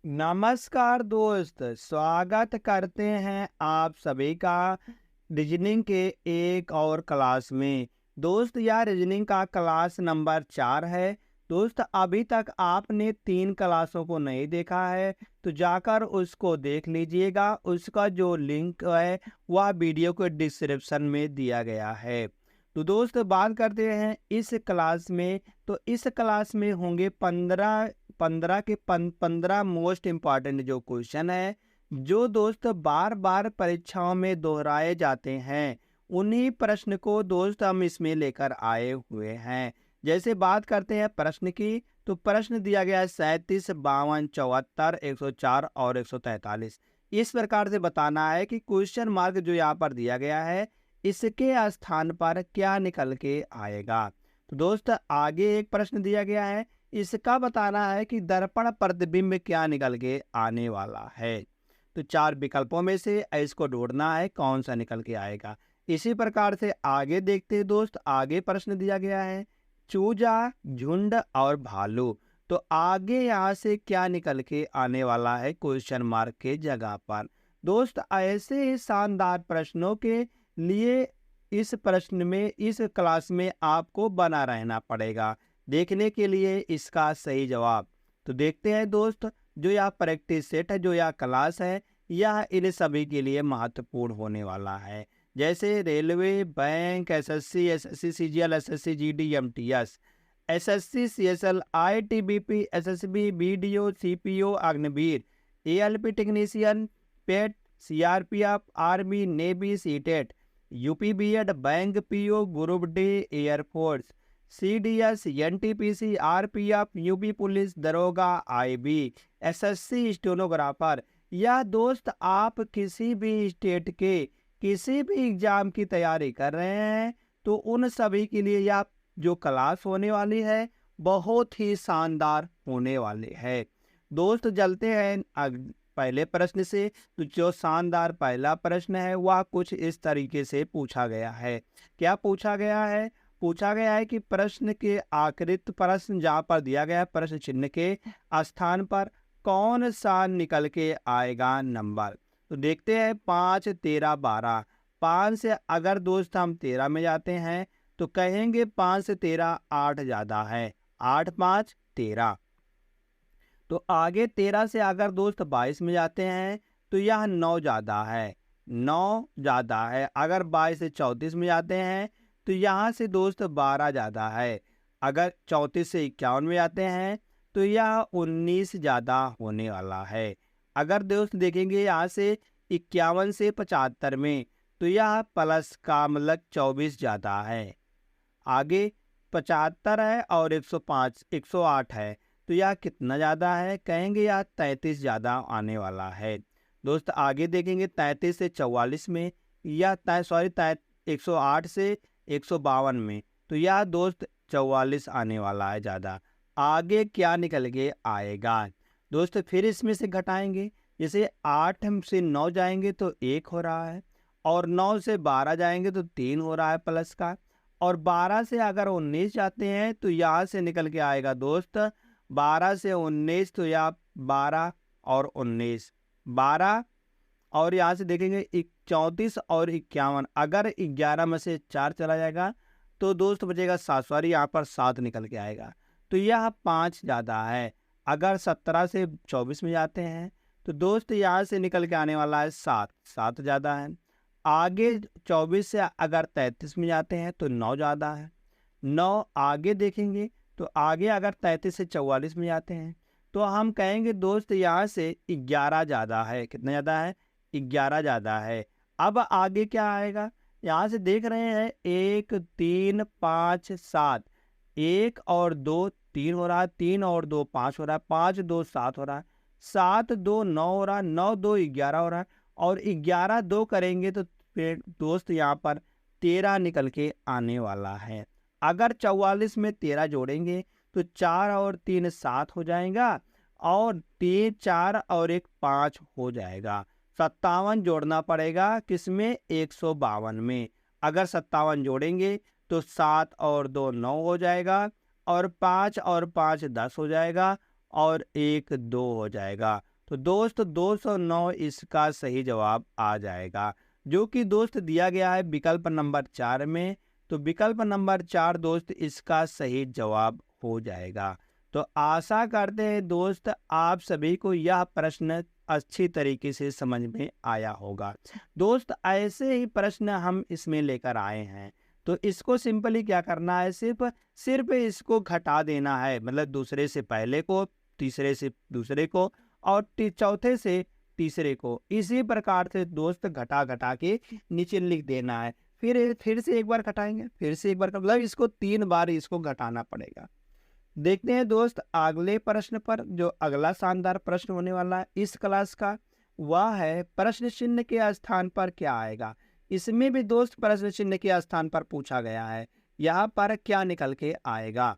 नमस्कार दोस्त, स्वागत करते हैं आप सभी का रीजनिंग के एक और क्लास में। दोस्त, यह रीजनिंग का क्लास नंबर 4 है। दोस्त, अभी तक आपने 3 क्लासों को नहीं देखा है तो जाकर उसको देख लीजिएगा। उसका जो लिंक है वह वीडियो के डिस्क्रिप्शन में दिया गया है। तो दोस्त, बात करते हैं इस क्लास में। तो इस क्लास में होंगे 15 मोस्ट इम्पॉर्टेंट जो क्वेश्चन है, जो दोस्त बार बार परीक्षाओं में दोहराए जाते हैं, उन्हीं प्रश्न को दोस्त हम इसमें लेकर आए हुए हैं। जैसे बात करते हैं प्रश्न की, तो प्रश्न दिया गया है 37, 52, 74, 104 और 143। इस प्रकार से बताना है कि क्वेश्चन मार्क जो यहाँ पर दिया गया है, इसके स्थान पर क्या निकल के आएगा। तो दोस्त, आगे एक प्रश्न दिया गया है, इसका बताना है कि दर्पण प्रतिबिंब क्या निकल के आने वाला है। तो 4 विकल्पों में से इसको ढूंढना है कौन सा निकल के आएगा। इसी प्रकार से आगे देखते हैं दोस्त। आगे प्रश्न दिया गया है चूजा, झुंड और भालू। तो आगे यहाँ से क्या निकल के आने वाला है क्वेश्चन मार्क के जगह पर। दोस्त, ऐसे ही शानदार प्रश्नों के लिए इस क्लास में आपको बना रहना पड़ेगा देखने के लिए इसका सही जवाब। तो देखते हैं दोस्त, जो यह प्रैक्टिस सेट है, जो यह क्लास है, यह इन सभी के लिए महत्वपूर्ण होने वाला है। जैसे railway, bank, SSC, SSC CGL, SSC GD, MTS, SSC CSL, ITBP, SSB, BDO, CPO, Agniveer, ALP technician, PET, CRPF, army, navy, CTET, UP BEd, bank PO, group D, air force, CDS, NTPC, RPF, UP police, दरोगा, IB, SSC stenographer, या दोस्त आप किसी भी state के किसी भी exam की तैयारी कर रहे हैं तो उन सभी के लिए यह जो क्लास होने वाली है बहुत ही शानदार होने वाली है। दोस्त, चलते हैं पहले प्रश्न से। तो जो शानदार पहला प्रश्न है वह कुछ इस तरीके से पूछा गया है। क्या पूछा गया है? पूछा गया है कि प्रश्न के आकृत प्रश्न जहाँ पर दिया गया है प्रश्न चिन्ह के स्थान पर कौन सा निकल के आएगा नंबर। तो देखते हैं 5, 13, 12। 5 से अगर दोस्त हम 13 में जाते हैं तो कहेंगे 5 से 13 8 ज़्यादा है। 8, 5, 13। तो आगे 13 से अगर दोस्त 22 में जाते हैं तो यह 9 ज़्यादा है। 9 ज़्यादा है। अगर 22 से 34 में जाते हैं तो यहाँ से दोस्त 12 ज़्यादा है। अगर 34 से 51 में जाते हैं तो यह 19 ज़्यादा होने वाला है। अगर दोस्त देखेंगे यहाँ से 51 से 75 में तो यह प्लस का मतलब 24 ज़्यादा है। आगे 75 है और 105 108 है तो यह कितना ज़्यादा है? कहेंगे यह 33 ज़्यादा आने वाला है। दोस्त, आगे देखेंगे 33 से 44 में या 108 से 152 में तो यह दोस्त 44 आने वाला है ज़्यादा। आगे क्या निकल के आएगा दोस्त? फिर इसमें से घटाएंगे। जैसे 8 से 9 जाएंगे तो 1 हो रहा है, और 9 से 12 जाएंगे तो 3 हो रहा है प्लस का, और 12 से अगर 19 जाते हैं तो यहाँ से निकल के आएगा दोस्त 12 से 19 तो यह 12 और 19 12, और यहाँ से देखेंगे 34 और 51। अगर 11 में से 4 चला जाएगा तो दोस्त बचेगा 7, सॉरी यहाँ पर 7 निकल के आएगा तो यह 5 ज़्यादा है। अगर 17 से 24 में जाते हैं तो दोस्त यहाँ से निकल के आने वाला है 7, 7 ज़्यादा है। आगे 24 से अगर 33 में जाते हैं तो 9 ज़्यादा है। 9 आगे देखेंगे तो आगे अगर 33 से 44 में जाते हैं तो हम कहेंगे दोस्त यहाँ से 11 ज़्यादा है। कितना ज़्यादा है? 11 ज़्यादा है। अब आगे क्या आएगा? यहाँ से देख रहे हैं 1, 3, 5, 7, 1 और 2 3 हो रहा है, 3 और 2 5 हो रहा है, 5, 2 7 हो रहा है, 7, 2 9 हो रहा है, 9, 2 11 हो रहा है, और 11 2 करेंगे तो फिर दोस्त यहाँ पर 13 निकल के आने वाला है। अगर 44 में 13 जोड़ेंगे तो 4 और 3 7 हो जाएगा, और 3 4 और 1 5 हो जाएगा। 57 जोड़ना पड़ेगा किसमें? 152 में। अगर 57 जोड़ेंगे तो 7 और 2 9 हो जाएगा, और 5 और 5 10 हो जाएगा, और 1 2 हो जाएगा। तो दोस्त 209 इसका सही जवाब आ जाएगा, जो कि दोस्त दिया गया है विकल्प नंबर 4 में। तो विकल्प नंबर 4 दोस्त इसका सही जवाब हो जाएगा। तो आशा करते हैं दोस्त आप सभी को यह प्रश्न अच्छी तरीके से समझ में आया होगा। दोस्त ऐसे ही प्रश्न हम इसमें लेकर आए हैं, तो इसको सिंपली क्या करना है, सिर्फ सिर्फ इसको घटा देना है, मतलब दूसरे से पहले को, तीसरे से दूसरे को, और चौथे से तीसरे को। इसी प्रकार से दोस्त घटा घटा के नीचे लिख देना है। फिर से एक बार घटाएंगे, फिर से एक बार, मतलब इसको 3 बार इसको घटाना पड़ेगा। देखते हैं दोस्त अगले प्रश्न पर। जो अगला शानदार प्रश्न होने वाला है इस क्लास का, वह है प्रश्न चिन्ह के स्थान पर क्या आएगा। इसमें भी दोस्त प्रश्न चिन्ह के स्थान पर पूछा गया है, यहाँ पर क्या निकल के आएगा।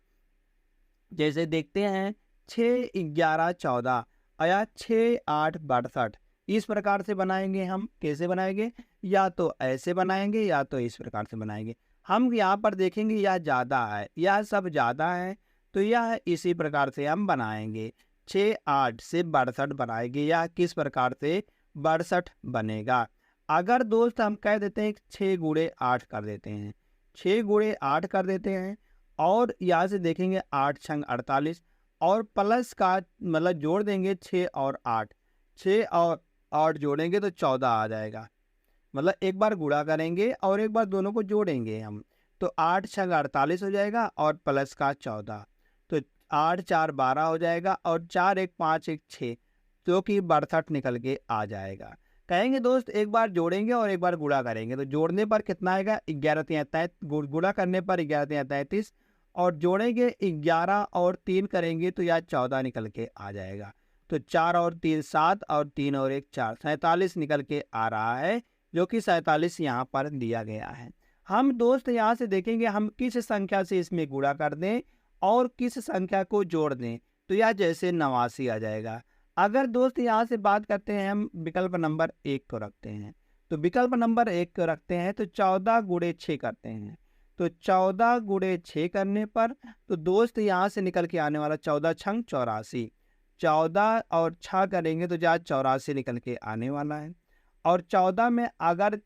जैसे देखते हैं 6, 11, 14 या 6, 8, 62, इस प्रकार से बनाएंगे हम। कैसे बनाएंगे, या तो ऐसे बनाएंगे या तो इस प्रकार से बनाएंगे। हम यहाँ पर देखेंगे यह ज़्यादा है, यह सब ज़्यादा है, तो यह इसी प्रकार से हम बनाएंगे। 6, 8 से 62 बनाएंगे, या किस प्रकार से 62 बनेगा। अगर दोस्त हम कह देते हैं 6 गुणे 8 कर देते हैं, 6 गुणे 8 कर देते हैं, और यहाँ से देखेंगे 8 छंग 48, और प्लस का मतलब जोड़ देंगे 6 और 8, 6 और 8 जोड़ेंगे तो 14 आ जाएगा। मतलब एक बार गुणा करेंगे और एक बार दोनों को जोड़ेंगे हम, तो 8 छंग 48 हो जाएगा और प्लस का 14, तो 8 4 12 हो जाएगा, और 4 1 5 1 6, जो कि 62 निकल के आ जाएगा। कहेंगे दोस्त एक बार जोड़ेंगे और एक बार गुणा करेंगे, तो जोड़ने पर कितना आएगा, 11 3 33, गुणा करने पर 11 3 33, और जोड़ेंगे 11 और 3 करेंगे तो यह 14 निकल के आ जाएगा। तो 4 और 3 7, और 3 और 1 4, 47 निकल के आ रहा है, जो कि 47 यहाँ पर दिया गया है। हम दोस्त यहाँ से देखेंगे हम किस संख्या से इसमें गुणा कर दें और किस संख्या को जोड़ दें, तो यह जैसे 89 आ जाएगा। अगर दोस्त यहाँ से बात करते हैं, हम विकल्प नंबर 1 को रखते हैं, तो विकल्प नंबर 1 को रखते हैं तो 14 गुणे 6 करते हैं, तो 14 गुणे 6 करने पर तो दोस्त यहाँ से निकल के आने वाला 14 छंग 84, 14 और 6 करेंगे तो जहाँ 84 निकल के आने वाला है। और 14 में अगर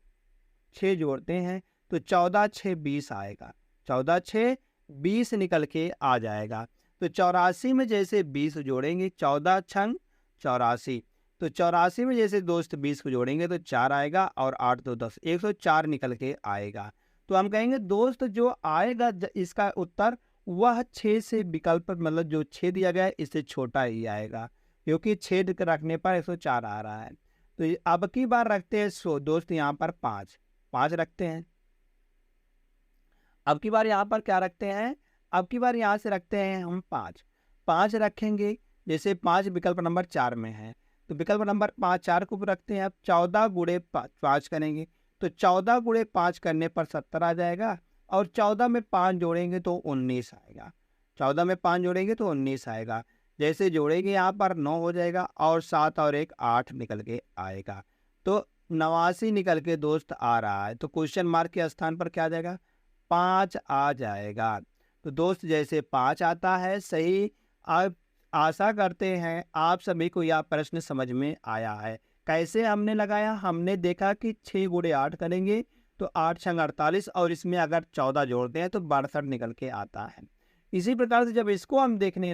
6 जोड़ते हैं तो 14 6 20 आएगा, 14 6 20 निकल के आ जाएगा। तो 84 में जैसे 20 जोड़ेंगे, 14 छंग 84, तो 84 में जैसे दोस्त 20 को जोड़ेंगे तो 4 आएगा, और 8 2 10, 104 निकल के आएगा। तो हम कहेंगे दोस्त जो आएगा इसका उत्तर वह 6 से विकल्प, मतलब जो 6 दिया गया है इससे छोटा ही आएगा, क्योंकि 6 रखने पर 104 आ रहा है। तो अब की बार रखते हैं दोस्त यहाँ पर 5 रखते हैं। अब की बार यहाँ पर क्या रखते हैं, अब की बार यहाँ से रखते हैं हम 5 रखेंगे। जैसे 5 विकल्प नंबर 4 में है, तो विकल्प नंबर 5 4 को रखते हैं। अब 14 गुणे 5 करेंगे, तो 14 गुणे 5 करने पर 70 आ जाएगा, और 14 में 5 जोड़ेंगे तो 19 आएगा, 14 में 5 जोड़ेंगे तो 19 आएगा। जैसे जोड़ेंगे यहाँ पर 9 हो जाएगा, और 7 और 1 8 निकल के आएगा। तो 89 निकल के दोस्त आ रहा है, तो क्वेश्चन मार्क के स्थान पर क्या आ जाएगा, 5 आ जाएगा। तो दोस्त जैसे 5 आता है सही। आप आशा करते हैं आप सभी को यह प्रश्न समझ में आया है। कैसे हमने लगाया, हमने देखा कि 6 गुणे 8 करेंगे तो 8 छंग 48, और इसमें अगर 14 जोड़ते हैं तो 62 निकल के आता है। इसी प्रकार से जब इसको हम देखने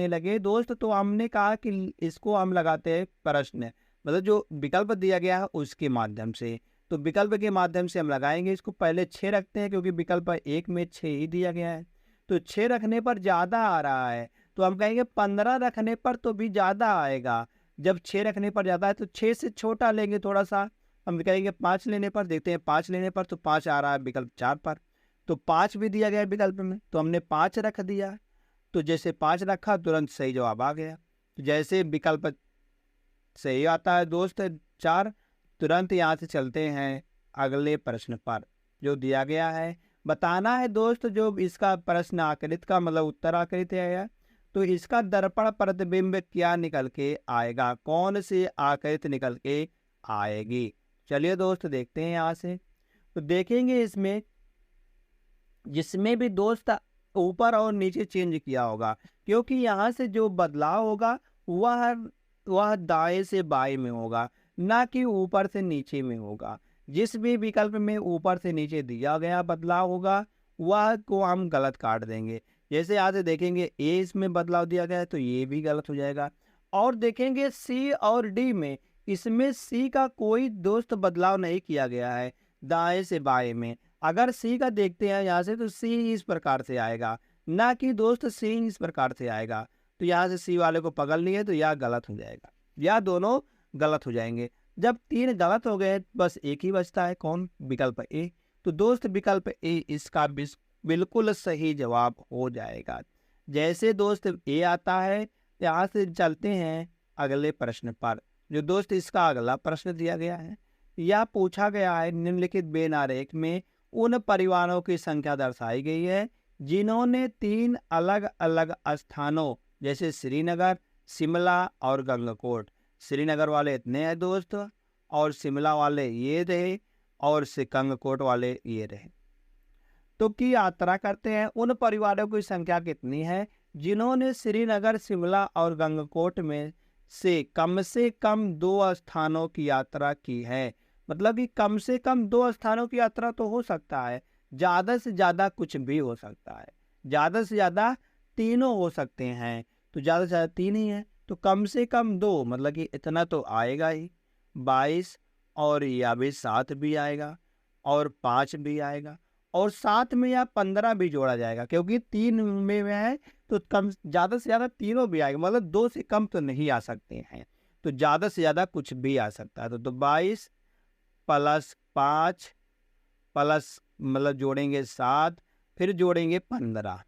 लगे दोस्त, तो हमने कहा कि इसको हम लगाते हैं प्रश्न, मतलब जो विकल्प दिया गया है उसके माध्यम से। तो विकल्प के माध्यम से हम लगाएंगे इसको। पहले 6 रखते हैं, क्योंकि विकल्प 1 में 6 ही दिया गया है, तो 6 रखने पर ज़्यादा आ रहा है, तो हम कहेंगे 15 रखने पर तो भी ज़्यादा आएगा। जब 6 रखने पर ज़्यादा है तो 6 से छोटा लेंगे थोड़ा सा, हम कहेंगे 5 लेने पर। देखते हैं 5 लेने पर तो 5 आ रहा है विकल्प 4 पर, तो 5 भी दिया गया है विकल्प में, तो हमने 5 रख दिया। तो जैसे 5 रखा तुरंत सही जवाब आ गया। तो जैसे विकल्प सही आता है दोस्त 4, तुरंत यहाँ से चलते हैं अगले प्रश्न पर जो दिया गया है। बताना है दोस्त जो इसका प्रश्न आकृत का मतलब उत्तर आकृत है, तो इसका दर्पण प्रतिबिंब क्या निकल के आएगा, कौन सी आकृत निकल के आएगी। चलिए दोस्त देखते हैं यहाँ से। तो देखेंगे इसमें, जिसमें भी दोस्त ऊपर और नीचे चेंज किया होगा, क्योंकि यहाँ से जो बदलाव होगा वह वह दाएं से बाएं में होगा, ना कि ऊपर से नीचे में होगा। जिस भी विकल्प में ऊपर से नीचे दिया गया बदलाव होगा वह को हम गलत काट देंगे। जैसे आज देखेंगे ए इसमें बदलाव दिया गया है तो ये भी गलत हो जाएगा। और देखेंगे सी और डी में, इसमें सी का कोई दोस्त बदलाव नहीं किया गया है दाएं से बाएं में। अगर सी का देखते हैं यहाँ से तो सी इस प्रकार से आएगा, ना कि दोस्त सी इस प्रकार से आएगा। तो यहाँ से सी वाले को पकड़ लिए तो यह गलत हो जाएगा, या दोनों गलत हो जाएंगे। जब 3 गलत हो गए बस एक ही बचता है, कौन? विकल्प ए। तो दोस्त विकल्प ए इसका बिल्कुल सही जवाब हो जाएगा। जैसे दोस्त ए आता है, यहाँ से चलते हैं अगले प्रश्न पर। जो दोस्त इसका अगला प्रश्न दिया गया है, यह पूछा गया है निम्नलिखित बेन आरेख में उन परिवारों की संख्या दर्शाई गई है जिन्होंने 3 अलग अलग स्थानों जैसे श्रीनगर, शिमला और गंगकोट। श्रीनगर वाले इतने हैं दोस्त, और शिमला वाले ये रहे, और गंगकोट वाले ये रहे। तो की यात्रा करते हैं। उन परिवारों की संख्या कितनी है जिन्होंने श्रीनगर, शिमला और गंगकोट में से कम 2 स्थानों की यात्रा की है। मतलब कि कम से कम 2 स्थानों की यात्रा तो हो सकता है, ज्यादा से ज्यादा कुछ भी हो सकता है, ज्यादा से ज्यादा तीनों हो सकते हैं। तो ज्यादा से ज्यादा 3 ही है, तो कम से कम 2 मतलब कि इतना तो आएगा ही। 22 और या भी 7 भी आएगा, और 5 भी आएगा, और 7 में या 15 भी जोड़ा जाएगा, क्योंकि 3 में है तो कम ज्यादा से ज्यादा तीनों भी आएगा। मतलब 2 से कम तो नहीं आ सकते हैं, तो ज्यादा से ज्यादा कुछ भी आ सकता है। तो 22 प्लस 5 प्लस मतलब जोड़ेंगे 7, फिर जोड़ेंगे 15।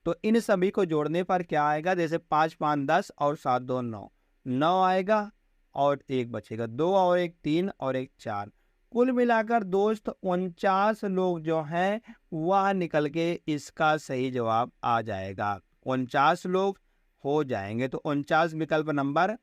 तो इन सभी को जोड़ने पर क्या आएगा? जैसे 5 5 10 और 7 2 9, 9 आएगा, और 1 बचेगा, 2 और 1 3 और 1 4। कुल मिलाकर दोस्त 49 लोग जो हैं वह निकल के इसका सही जवाब आ जाएगा। 49 लोग हो जाएंगे। तो 49 विकल्प नंबर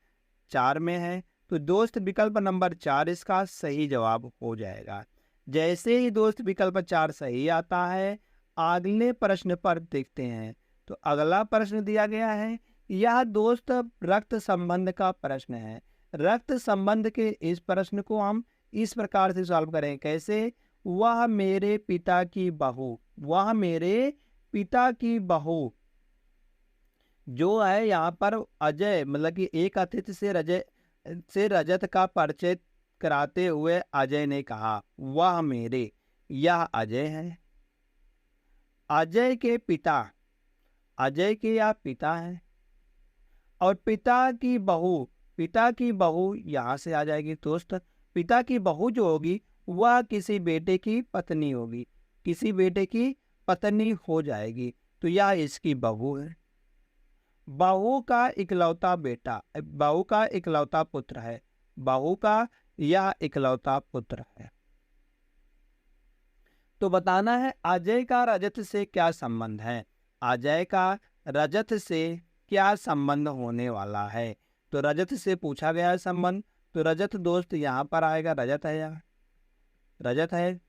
4 में है, तो दोस्त विकल्प नंबर 4 इसका सही जवाब हो जाएगा। जैसे ही दोस्त विकल्प 4 सही आता है, अगले प्रश्न पर देखते हैं। तो अगला प्रश्न दिया गया है, यह दोस्त रक्त संबंध का प्रश्न है। रक्त संबंध के इस प्रश्न को हम इस प्रकार से सॉल्व करें। कैसे? वह मेरे पिता की बहू, वह मेरे पिता की बहू जो है, यहाँ पर अजय मतलब कि एक अतिथि से रजत का परिचय कराते हुए अजय ने कहा वह मेरे, यह अजय है। अजय के पिता, अजय के या पिता है, और पिता की बहू यहाँ से आ जाएगी दोस्त। पिता की बहू जो होगी वह किसी बेटे की पत्नी होगी, किसी बेटे की पत्नी हो जाएगी, तो यह इसकी बहू है। बहू का इकलौता बेटा, बहू का इकलौता पुत्र है, बहू का यह इकलौता पुत्र है। तो बताना है अजय का रजत से क्या संबंध है। अजय का रजत से क्या संबंध होने वाला है? तो रजत से पूछा गया है संबंध, तो रजत दोस्त यहाँ पर आएगा, रजत है, यहाँ रजत है।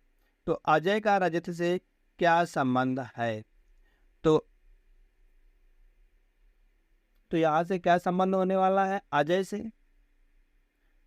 तो अजय का रजत से क्या संबंध है? तो यहाँ से क्या संबंध होने वाला है? अजय से,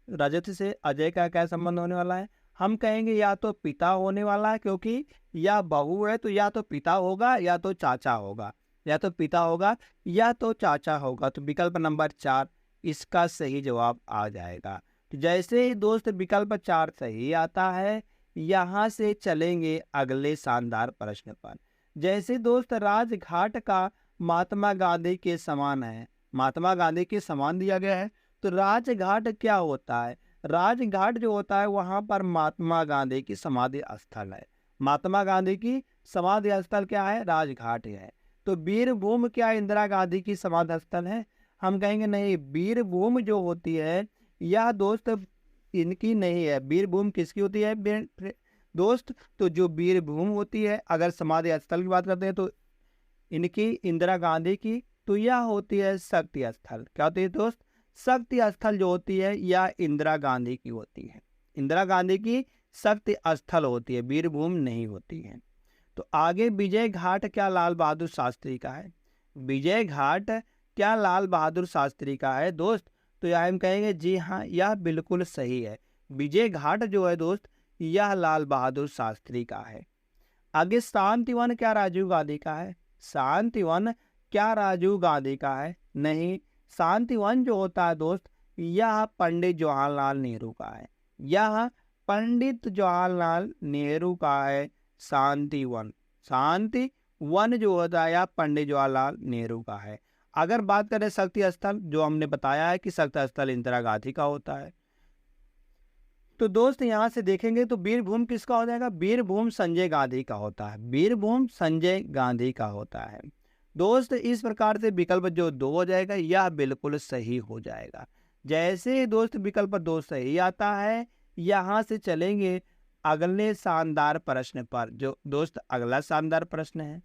रजत से अजय का क्या संबंध होने वाला है? हम कहेंगे या तो पिता होने वाला है, क्योंकि यह बहू है तो या तो पिता होगा या तो चाचा होगा, या तो पिता होगा या तो चाचा होगा। तो विकल्प नंबर 4 इसका सही जवाब आ जाएगा। तो जैसे ही दोस्त विकल्प 4 सही आता है, यहाँ से चलेंगे अगले शानदार प्रश्न पर। जैसे दोस्त राजघाट का महात्मा गांधी के समान है, महात्मा गांधी के समान दिया गया है, तो राजघाट क्या होता है? राजघाट जो होता है वहां पर महात्मा गांधी की समाधि स्थल है। महात्मा गांधी की समाधि स्थल क्या है? राजघाट है। तो वीरभूम क्या इंदिरा गांधी की समाधि स्थल है? हम कहेंगे नहीं, वीरभूम जो होती है यह दोस्त इनकी नहीं है। वीरभूम किसकी होती है दोस्त? तो जो वीरभूम होती है, अगर समाधि स्थल की बात करते हैं तो इनकी, इंदिरा गांधी की, तो यह होती है शक्ति स्थल। क्या होती है दोस्त? शक्ति स्थल जो होती है यह इंदिरा गांधी की होती है। इंदिरा गांधी की शक्ति स्थल होती है, वीरभूम नहीं होती है। तो आगे विजय घाट क्या लाल बहादुर शास्त्री का है? विजय घाट क्या लाल बहादुर शास्त्री का है दोस्त? तो यह हम कहेंगे जी हाँ, यह बिल्कुल सही है। विजय घाट जो है दोस्त, यह लाल बहादुर शास्त्री का है। आगे शांतिवन क्या राजीव गांधी का है? शांतिवन क्या राजीव गांधी का है? नहीं, शांतिवन जो होता है दोस्त, यह पंडित जवाहरलाल नेहरू का है। यह पंडित जवाहरलाल नेहरू का है शांतिवन। शांति वन जो होता है यह पंडित जवाहरलाल नेहरू का है। अगर बात करें शक्ति स्थल, जो हमने बताया है कि शक्ति स्थल इंदिरा गांधी का होता है। तो दोस्त यहाँ से देखेंगे तो वीरभूम किसका हो जाएगा? वीरभूम संजय गांधी का होता है। वीरभूम संजय गांधी का होता है। दोस्त इस प्रकार से विकल्प जो 2 हो जाएगा यह बिल्कुल सही हो जाएगा। जैसे ही दोस्त विकल्प 2 सही आता है, यहाँ से चलेंगे अगले शानदार प्रश्न पर। जो दोस्त अगला शानदार प्रश्न है,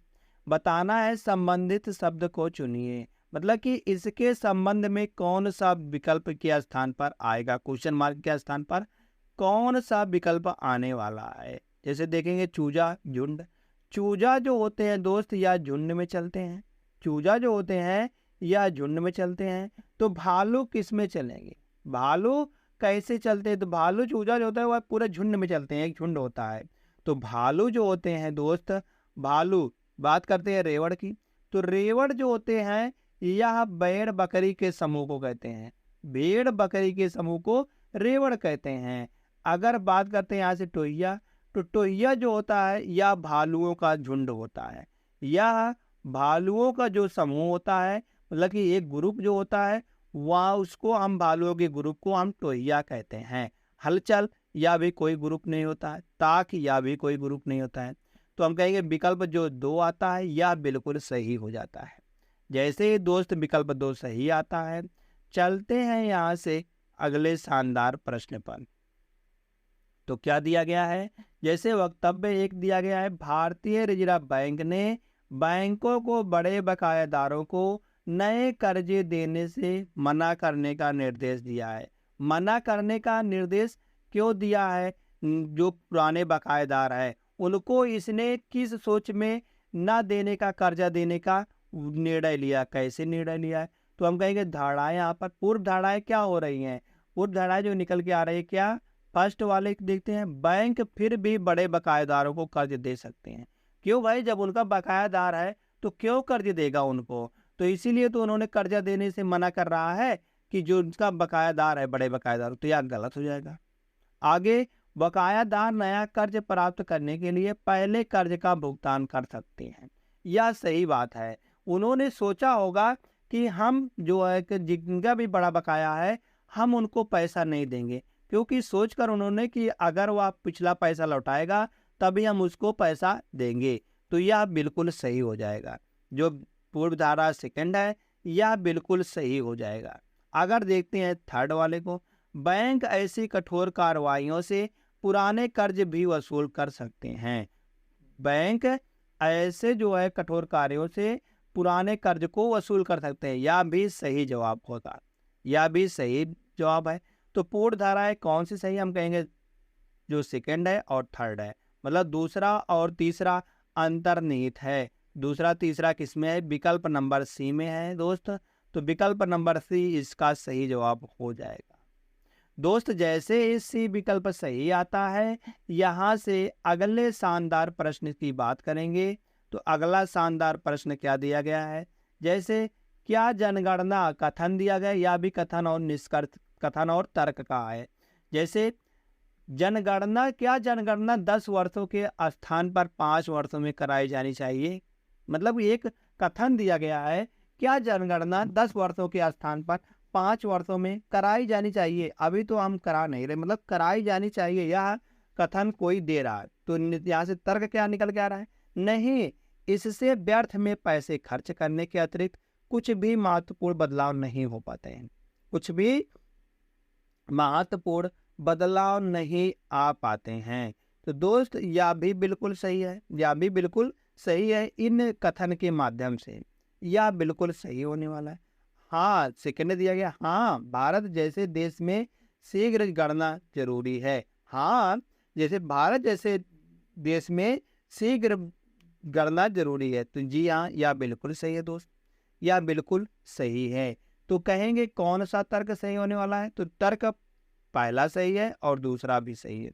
बताना है संबंधित शब्द को चुनिए। मतलब कि इसके संबंध में कौन सा विकल्प के स्थान पर आएगा, क्वेश्चन मार्क के स्थान पर कौन सा विकल्प आने वाला है। जैसे देखेंगे चूजा, झुंड। चूजा जो होते हैं दोस्त या झुंड में चलते हैं। चूजा जो होते हैं या झुंड में चलते हैं। तो भालू किस में चलेंगे? भालू कैसे चलते हैं? तो भालू चूजा जो होता है वह पूरे झुंड में चलते हैं, एक झुंड होता है। तो भालू जो होते हैं दोस्त, भालू बात करते हैं रेवड़ की। तो रेवड़ जो होते हैं यह भेड़ बकरी के समूह को कहते हैं। भेड़ बकरी के समूह को रेवड़ कहते हैं। अगर बात करते हैं यहाँ से टोहिया, तो टोहिया जो होता है यह भालुओं का झुंड होता है। यह भालुओं का जो समूह होता है, मतलब कि एक ग्रुप जो होता है वह उसको हम भालुओं के ग्रुप को हम टोहिया कहते हैं। हलचल या भी कोई ग्रुप नहीं होता है। ताक या भी कोई ग्रुप नहीं होता है। तो हम कहेंगे विकल्प जो 2 आता है यह बिल्कुल सही हो जाता है। जैसे ही दोस्त विकल्प 2 सही आता है, चलते हैं यहाँ से अगले शानदार प्रश्न पर। तो क्या दिया गया है? जैसे वक्तव्य 1 दिया गया है, भारतीय रिजर्व बैंक ने बैंकों को बड़े बकायादारों को नए कर्जे देने से मना करने का निर्देश दिया है। मना करने का निर्देश क्यों दिया है? जो पुराने बकायेदार है उनको इसने किस सोच में न देने का, कर्जा देने का निर्णय लिया? कैसे निर्णय लिया है? तो हम कहेंगे धारणाएं, यहाँ पर पूर्व धारणाएं क्या हो रही हैं? पूर्व धारणाएं जो निकल के आ रही है क्या? फर्स्ट वाले देखते हैं, बैंक फिर भी बड़े बकायेदारों को कर्ज दे सकते हैं। क्यों भाई? जब उनका बकायादार है तो क्यों कर्ज देगा उनको? तो इसीलिए तो उन्होंने कर्जा देने से मना कर रहा है कि जो उनका बकायादार है, बड़े बकायेदार, तो यह गलत हो जाएगा। आगे, बकायादार नया कर्ज प्राप्त करने के लिए पहले कर्ज का भुगतान कर सकते हैं। यह सही बात है। उन्होंने सोचा होगा कि हम जो है कि जिनका भी बड़ा बकाया है हम उनको पैसा नहीं देंगे, क्योंकि सोचकर उन्होंने कि अगर वह पिछला पैसा लौटाएगा तभी हम उसको पैसा देंगे। तो यह बिल्कुल सही हो जाएगा। जो पूर्व धारा सेकंड है यह बिल्कुल सही हो जाएगा। अगर देखते हैं थर्ड वाले को, बैंक ऐसी कठोर कार्रवाइयों से पुराने कर्ज भी वसूल कर सकते हैं। बैंक ऐसे जो है कठोर कार्यों से पुराने कर्ज को वसूल कर सकते हैं। यह भी सही जवाब होता, यह भी सही जवाब है। तो पूर्ण धाराएं कौन सी सही? हम कहेंगे जो सेकंड है और थर्ड है। मतलब दूसरा और तीसरा अंतर्निहित है। दूसरा तीसरा किसमें है? विकल्प नंबर सी में है दोस्त। तो विकल्प नंबर सी इसका सही जवाब हो जाएगा दोस्त। जैसे ही सी विकल्प सही आता है, यहाँ से अगले शानदार प्रश्न की बात करेंगे। तो अगला शानदार प्रश्न क्या दिया गया है? जैसे क्या जनगणना कथन दिया गया, या भी कथन और निष्कर्ष, कथन और तर्क का है। जैसे जनगणना, क्या जनगणना 10 वर्षों के स्थान पर 5 वर्षों में कराई जानी चाहिए? मतलब एक कथन दिया गया है, क्या जनगणना 10 वर्षों के स्थान पर 5 वर्षों में कराई जानी चाहिए? अभी तो हम करा नहीं रहे, मतलब कराई जानी चाहिए, यह कथन कोई दे रहा है। तो यहाँ से तर्क क्या निकल के आ रहा है? नहीं, इससे व्यर्थ में पैसे खर्च करने के अतिरिक्त कुछ भी महत्वपूर्ण बदलाव नहीं हो पाते हैं। कुछ भी महत्वपूर्ण बदलाव नहीं आ पाते हैं। तो दोस्त यह भी बिल्कुल सही है, यह भी बिल्कुल सही है। इन कथन के माध्यम से यह बिल्कुल सही होने वाला है। हाँ, सेकंड दिया गया, हाँ भारत जैसे देश में शीघ्र गणना जरूरी है। हाँ, जैसे भारत जैसे देश में शीघ्र गणना जरूरी है। तो जी हाँ, यह बिल्कुल सही है दोस्त, या बिल्कुल सही है। तो कहेंगे कौन सा तर्क सही होने वाला है, तो तर्क पहला सही है और दूसरा भी सही है।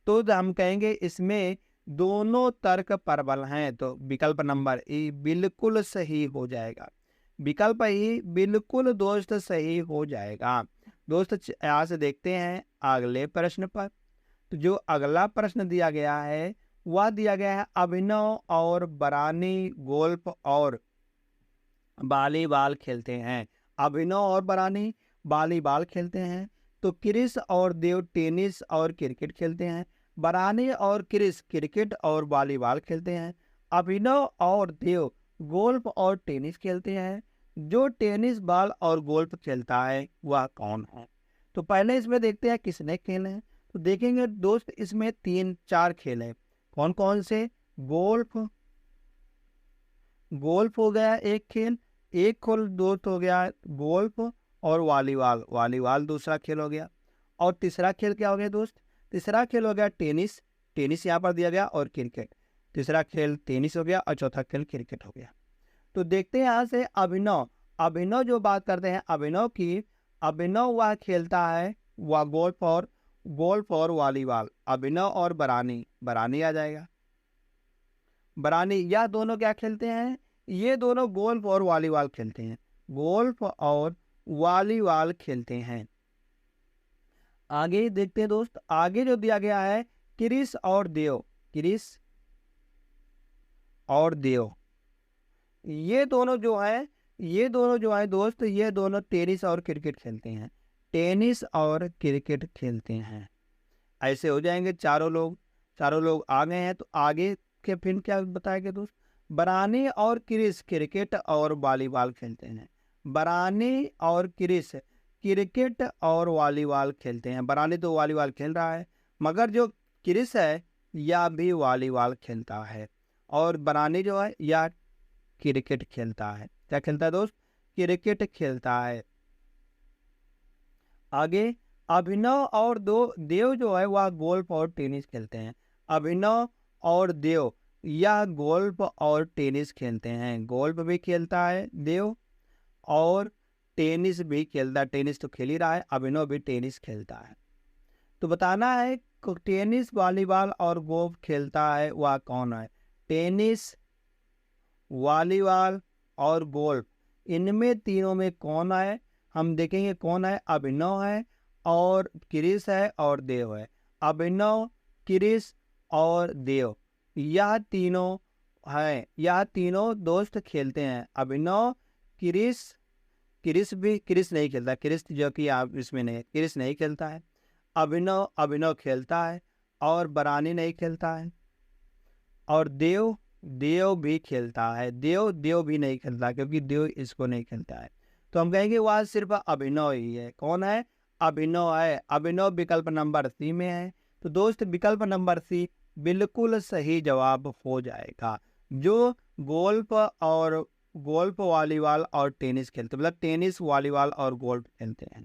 तो हम कहेंगे इसमें दोनों तर्क प्रबल हैं, तो विकल्प नंबर ई बिल्कुल सही हो जाएगा। विकल्प ई बिल्कुल दोस्त सही हो जाएगा। दोस्त यहाँ से देखते हैं अगले प्रश्न पर। तो जो अगला प्रश्न दिया गया है वह दिया गया है अभिनव और बरानी गोल्फ और वॉलीबॉल खेलते हैं। अभिनव और बरानी वॉलीबॉल खेलते हैं। तो क्रिस और देव टेनिस और क्रिकेट खेलते हैं। बरानी और क्रिस क्रिकेट और वॉलीबॉल खेलते हैं। अभिनव और देव गोल्फ और टेनिस खेलते हैं। जो टेनिस बॉल और गोल्फ खेलता है वह कौन है? तो पहले इसमें देखते हैं किसने खेले हैं। तो देखेंगे दोस्त इसमें 3-4 खेल है। कौन कौन से? गोल्फ, गोल्फ हो गया एक खेल, एक खेल दोस्त हो गया गोल्फ और वॉलीबॉल, वॉलीबॉल दूसरा खेल हो गया। और तीसरा खेल क्या हो गया दोस्त? तीसरा खेल हो गया टेनिस, टेनिस यहाँ पर दिया गया, और क्रिकेट। तीसरा खेल टेनिस हो गया और चौथा खेल क्रिकेट हो गया। तो देखते हैं यहाँ से अभिनव, अभिनव जो बात करते हैं अभिनव की, अभिनव वह खेलता है वह गोल्फ और वॉलीबॉल। अभिनव और बरानी, बरानी आ जाएगा। बरानी यह दोनों क्या खेलते हैं? ये दोनों गोल्फ और वॉलीबॉल खेलते हैं, गोल्फ और वॉलीबॉल खेलते हैं। आगे देखते हैं दोस्त, आगे जो दिया गया है क्रिस और देव, क्रिस और देव, ये दोनों जो है दोस्त, ये दोनों टेनिस और क्रिकेट खेलते हैं, टेनिस और क्रिकेट खेलते हैं। ऐसे हो जाएंगे चारों लोग आ गए हैं। तो आगे के फिर क्या बताएंगे दोस्त? बरानी और क्रिस क्रिकेट और वॉलीबॉल खेलते हैं। बरानी और क्रिस क्रिकेट और वॉलीबॉल खेलते हैं। बरानी तो वॉलीबॉल खेल रहा है, मगर जो क्रिस है यह भी वॉलीबॉल खेलता है, और बरानी जो है यह क्रिकेट खेलता है। क्या खेलता है दोस्त? क्रिकेट खेलता है। आगे अभिनव और देव जो है वह गोल्फ और टेनिस खेलते हैं। अभिनव और देव यह गोल्फ और टेनिस खेलते हैं। गोल्फ भी खेलता है देव और टेनिस भी खेलता है। टेनिस तो खेल ही रहा है, अभिनव भी टेनिस खेलता है। तो बताना है टेनिस, वॉलीबॉल और गोल्फ खेलता है वह कौन है? टेनिस, वॉलीबॉल और गोल्फ, इनमें तीनों में कौन है? हम देखेंगे कौन है। अभिनव है और क्रिस है और देव है। अभिनव, क्रिस और देव, यह तीनों है, यह तीनों दोस्त खेलते हैं। अभिनव, क्रिस नहीं खेलता, क्रिस जो कि आप इसमें नहीं, क्रिस नहीं खेलता है। अभिनव खेलता है और बरानी नहीं खेलता है। और देव भी खेलता है। देव भी नहीं खेलता, क्योंकि देव इसको नहीं खेलता है। तो हम कहेंगे वह सिर्फ अभिनव ही है। कौन है? अभिनव है। अभिनव विकल्प नंबर सी में है। तो दोस्त विकल्प नंबर सी बिल्कुल सही जवाब हो जाएगा। जो गोल्फ, वॉलीबॉल और टेनिस खेलते, मतलब टेनिस, वॉलीबॉल और गोल्फ खेलते हैं।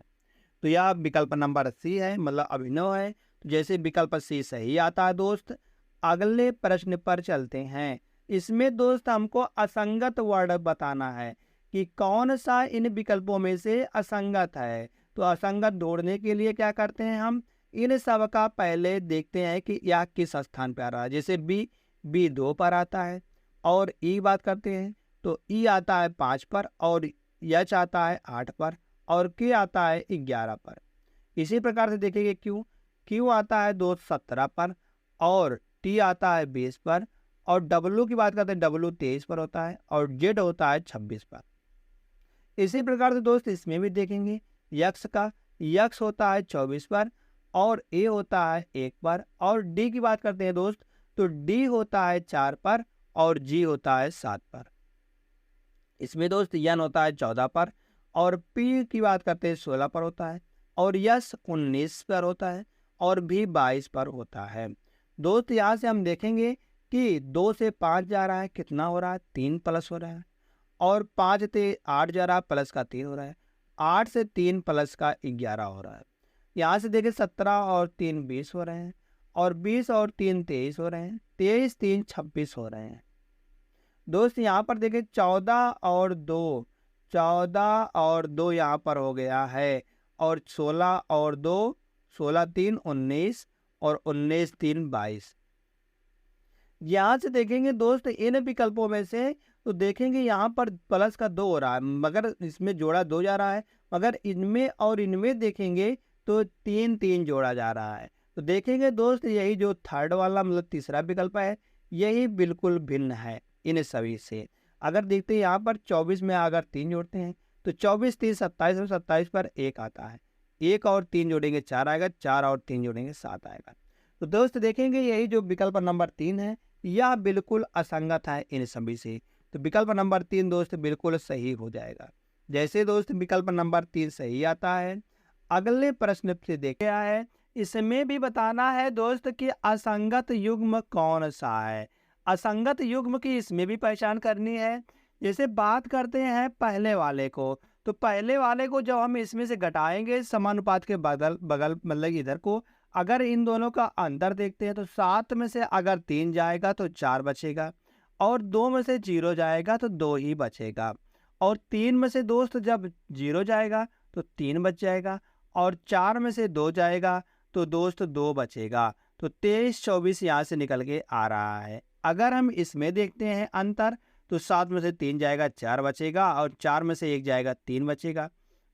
तो यह विकल्प नंबर सी है, मतलब अभिनव है। तो जैसे विकल्प सी सही आता है दोस्त, अगले प्रश्न पर चलते हैं। इसमें दोस्त हमको असंगत वर्ड बताना है कि कौन सा इन विकल्पों में से असंगत है। तो असंगत ढूंढने के लिए क्या करते हैं हम? इन सब का पहले देखते हैं कि यह किस स्थान पर आ रहा है। जैसे बी 2 पर आता है, और ई बात करते हैं तो ई आता है 5 पर, और एच आता है 8 पर, और के आता है 11 पर। इसी प्रकार से देखेंगे क्यू आता है 17 पर, और टी आता है 20 पर, और डब्लू की बात करते हैं डब्लू 23 पर होता है, और जेड होता है 26 पर। इसी प्रकार से दोस्त इसमें भी देखेंगे यक्स होता है 24 पर, और ए होता है 1 पर, और डी की बात करते हैं दोस्त तो डी होता है 4 पर, और जी होता है 7 पर। इसमें दोस्त यन होता है 14 पर, और पी की बात करते हैं 16 पर होता है, और यस 19 पर होता है, और भी 22 पर होता है। दोस्त यहाँ से हम देखेंगे कि 2 से 5 जा रहा है, कितना हो रहा है? 3 प्लस हो रहा है, और 5 से 8 जा रहा है, प्लस का 3 हो रहा है, 8 से 3 प्लस का 11 हो रहा है। यहाँ से देखें 17 और 3 20 हो रहे हैं, और 20 और 3 23 हो रहे हैं, 23 3 26 हो रहे हैं। दोस्त यहाँ पर देखें 14 और 2 14 और 2 यहाँ पर हो गया है, और 16 और 2, 16 3 19, और 19 3 22। यहाँ से देखेंगे दोस्त इन विकल्पों में से, तो देखेंगे यहाँ पर प्लस का 2 हो रहा है, मगर इसमें जोड़ा 2 जा रहा है, मगर इनमें और इनमें देखेंगे तो 3 3 जोड़ा जा रहा है। तो देखेंगे दोस्त यही जो थर्ड वाला मतलब तीसरा विकल्प है, यही बिल्कुल भिन्न है इन सभी से। अगर देखते हैं यहाँ पर 24 में अगर 3 जोड़ते हैं तो 24 3 27, और 27 पर 1 आता है, 1 और 3 जोड़ेंगे 4 आएगा, 4 और 3 जोड़ेंगे 7 आएगा। तो दोस्त देखेंगे यही जो विकल्प नंबर 3 है, यह बिल्कुल असंगत है इन सभी से। तो विकल्प नंबर 3 दोस्त बिल्कुल सही हो जाएगा। जैसे दोस्त विकल्प नंबर 3 सही आता है, अगले प्रश्न से देखे है, इसमें भी बताना है दोस्त कि असंगत युग्म कौन सा है। असंगत युग्म की इसमें भी पहचान करनी है। जैसे बात करते हैं पहले वाले को, तो पहले वाले को जब हम इसमें से घटाएंगे समानुपात के बगल बगल मतलब इधर को, अगर इन दोनों का अंतर देखते हैं तो 7 में से अगर 3 जाएगा तो 4 बचेगा, और 2 में से 0 जाएगा तो 2 ही बचेगा, और 3 में से दोस्त जब 0 जाएगा तो 3 बच जाएगा, और 4 में से 2 जाएगा तो दोस्त 2 बचेगा। तो 23 24 यहाँ से निकल के आ रहा है। अगर हम इसमें देखते हैं अंतर, तो 7 में से 3 जाएगा 4 बचेगा, और 4 में से 1 जाएगा 3 बचेगा,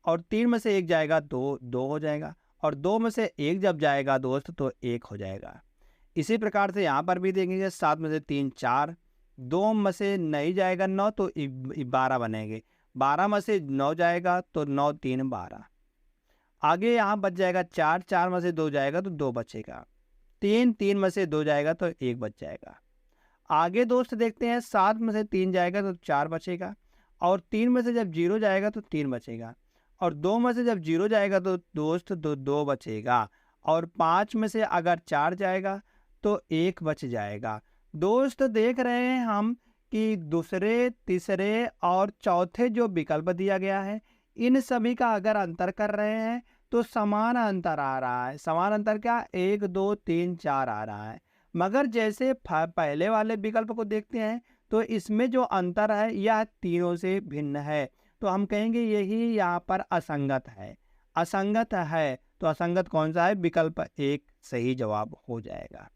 और 3 में से 1 जाएगा 2 2 हो जाएगा, और 2 में से 1 जब जाएगा दोस्त तो 1 हो जाएगा। इसी प्रकार से यहाँ पर भी देखेंगे 7 में से 3 4, 2 में से नहीं जाएगा 9 तो 12 बनेंगे, 12 में से 9 जाएगा तो 9 3 12। आगे यहाँ बच जाएगा 4, 4 में से 2 जाएगा तो 2 बचेगा, 3 3 में से 2 जाएगा तो 1 बच जाएगा। आगे दोस्त देखते हैं 7 में से 3 जाएगा तो 4 बचेगा, और 3 में से जब 0 जाएगा तो 3 बचेगा, और 2 में से जब 0 जाएगा तो दोस्त 2 बचेगा, और 5 में से अगर 4 जाएगा तो 1 बच जाएगा। दोस्त देख रहे हैं हम कि दूसरे तीसरे और चौथे जो विकल्प दिया गया है, इन सभी का अगर अंतर कर रहे हैं तो समान अंतर आ रहा है। समान अंतर क्या, 1 2 3 4 आ रहा है। मगर जैसे पहले वाले विकल्प को देखते हैं तो इसमें जो अंतर है यह तीनों से भिन्न है, तो हम कहेंगे यही यहाँ पर असंगत है। असंगत है तो असंगत कौन सा है, विकल्प 1 सही जवाब हो जाएगा।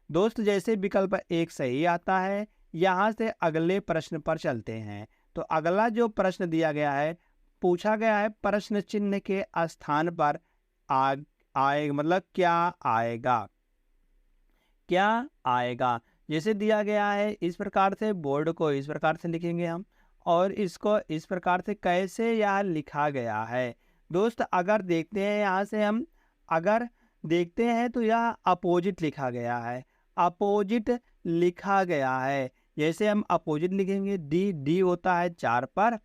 दोस्त जैसे विकल्प 1 सही आता है, यहाँ से अगले प्रश्न पर चलते हैं। तो अगला जो प्रश्न दिया गया है, पूछा गया है प्रश्न चिन्ह के स्थान पर आए मतलब क्या आएगा, क्या आएगा। जैसे दिया गया है इस प्रकार से, बोर्ड को इस प्रकार से लिखेंगे हम, और इसको इस प्रकार से कैसे यह लिखा गया है। दोस्त अगर देखते हैं यहाँ से हम अगर देखते हैं तो यह अपोजिट लिखा गया है, अपोजिट लिखा गया है। जैसे हम अपोजिट लिखेंगे, डी होता है 4 पर,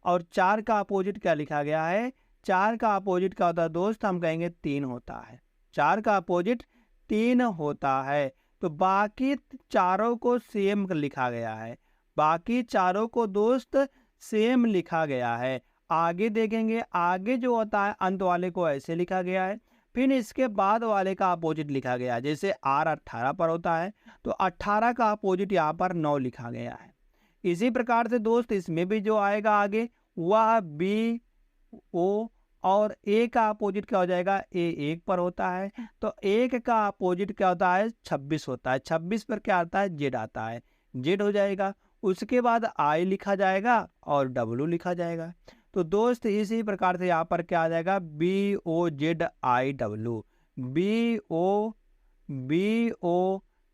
और 4 का अपोजिट क्या लिखा गया है, 4 का अपोजिट क्या होता है दोस्त, हम कहेंगे 3 होता है। 4 का अपोजिट 3 होता है। तो बाकी चारों को सेम लिखा गया है, बाकी चारों को दोस्त सेम लिखा गया है। आगे देखेंगे, आगे जो होता है अंत वाले को ऐसे लिखा गया है, फिर इसके बाद वाले का अपोजिट लिखा गया है। जैसे R 18 पर होता है तो 18 का अपोजिट यहाँ पर 9 लिखा गया है। इसी प्रकार से दोस्त इसमें भी जो आएगा आगे वह B O, और A का अपोजिट क्या हो जाएगा, A 1 पर होता है, तो 1 का अपोजिट क्या होता है, 26 होता है। 26 पर क्या आता है, Z आता है, Z हो जाएगा। उसके बाद I लिखा जाएगा और W लिखा जाएगा। तो दोस्त इसी प्रकार से यहाँ पर क्या आ जाएगा, BOZIW,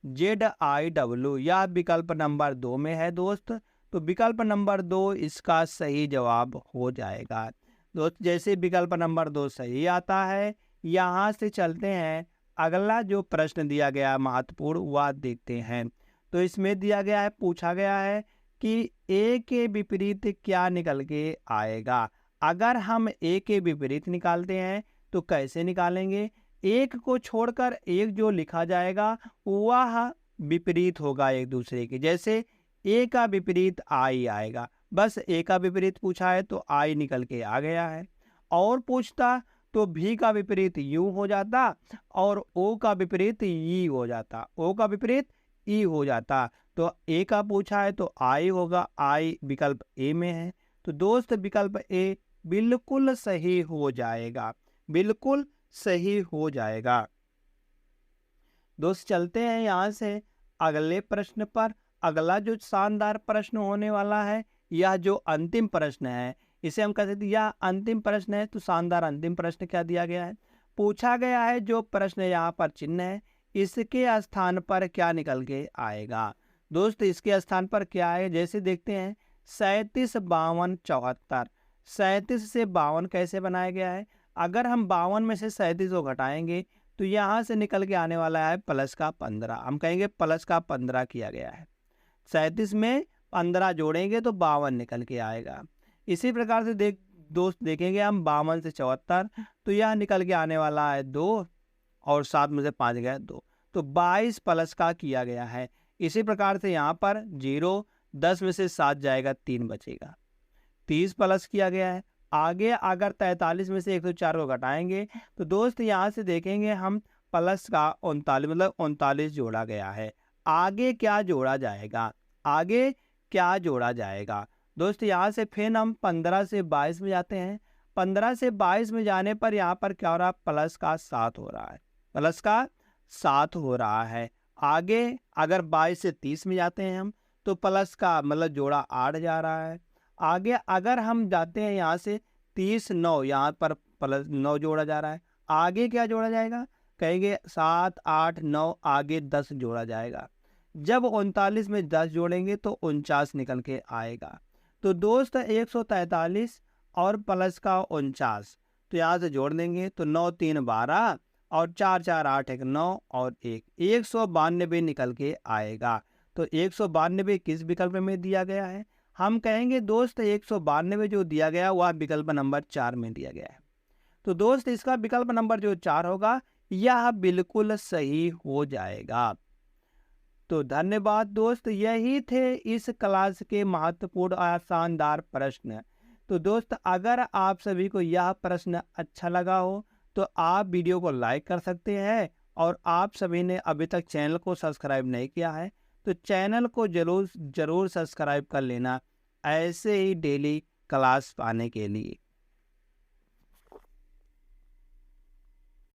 BOZIW, यह विकल्प नंबर 2 में है दोस्त। तो विकल्प नंबर 2 इसका सही जवाब हो जाएगा। दोस्त जैसे विकल्प नंबर 2 सही आता है, यहाँ से चलते हैं अगला जो प्रश्न दिया गया महत्वपूर्ण वह देखते हैं। तो इसमें दिया गया है, पूछा गया है कि A के विपरीत क्या निकल के आएगा। अगर हम A के विपरीत निकालते हैं तो कैसे निकालेंगे, एक को छोड़कर एक जो लिखा जाएगा वह विपरीत होगा एक दूसरे के। जैसे A का विपरीत I आएगा, बस A का विपरीत पूछा है तो I निकल के आ गया है। और पूछता तो V का विपरीत U हो जाता, और O का विपरीत E हो जाता, O का विपरीत E हो जाता। तो A का पूछा है तो I होगा, I विकल्प A में है। तो दोस्त विकल्प ए बिल्कुल सही हो जाएगा, बिल्कुल सही हो जाएगा। दोस्त चलते हैं यहाँ से अगले प्रश्न पर। अगला जो शानदार प्रश्न होने वाला है, यह जो अंतिम प्रश्न है, इसे हम कहते हैं यह अंतिम प्रश्न है। तो शानदार अंतिम प्रश्न क्या दिया गया है, पूछा गया है जो प्रश्न यहाँ पर चिन्ह है, इसके स्थान पर क्या निकल के आएगा। दोस्त इसके स्थान पर क्या है, जैसे देखते हैं 37, 52, 74। 37 से 52 कैसे बनाया गया है, अगर हम 52 में से 37 को घटाएंगे तो यहाँ से निकल के आने वाला है प्लस का 15। हम कहेंगे प्लस का 15 किया गया है। 37 में 15 जोड़ेंगे तो 52 निकल के आएगा। इसी प्रकार से दोस्त देखेंगे हम 52 से 74, तो यह निकल के आने वाला है 2 और 7 में से 5 गया 2, तो 22 प्लस का किया गया है। इसी प्रकार से यहाँ पर 0, 10 में से 7 जाएगा 3 बचेगा, 30 प्लस किया गया है। आगे अगर 43 में से 104 को घटाएंगे तो दोस्त यहाँ से देखेंगे हम प्लस का 39, मतलब 39 जोड़ा गया है। आगे क्या जोड़ा जाएगा, आगे क्या जोड़ा जाएगा। दोस्त यहाँ से फिर हम 15 से 22 में जाते हैं। 15 से 22 में जाने पर यहाँ पर क्या हो रहा है, प्लस का 7 हो रहा है, प्लस का 7 हो रहा है। आगे अगर 22 से 30 में जाते हैं हम, तो प्लस का मतलब जोड़ा 8 जा रहा है। आगे अगर हम जाते हैं यहाँ से 30, 9, यहाँ पर प्लस 9 जोड़ा जा रहा है। आगे क्या जोड़ा जाएगा, कहेंगे 7, 8, 9, आगे 10 जोड़ा जाएगा। जब 39 में 10 जोड़ेंगे तो 49 निकल के आएगा। तो दोस्त 143 और प्लस का 49, तो यहाँ से जोड़ देंगे तो 9, 3, 12 और 4, 4, 8, 1, 9 और 1, 192 निकल के आएगा। तो 192 किस विकल्प में दिया गया है, हम कहेंगे दोस्त 192 जो दिया गया वह विकल्प नंबर 4 में दिया गया है। तो दोस्त इसका विकल्प नंबर जो 4 होगा यह बिल्कुल सही हो जाएगा। तो धन्यवाद दोस्त, यही थे इस क्लास के महत्वपूर्ण और शानदार प्रश्न। तो दोस्त अगर आप सभी को यह प्रश्न अच्छा लगा हो तो आप वीडियो को लाइक कर सकते हैं, और आप सभी ने अभी तक चैनल को सब्सक्राइब नहीं किया है तो चैनल को जरूर सब्सक्राइब कर लेना, ऐसे ही डेली क्लास पाने के लिए।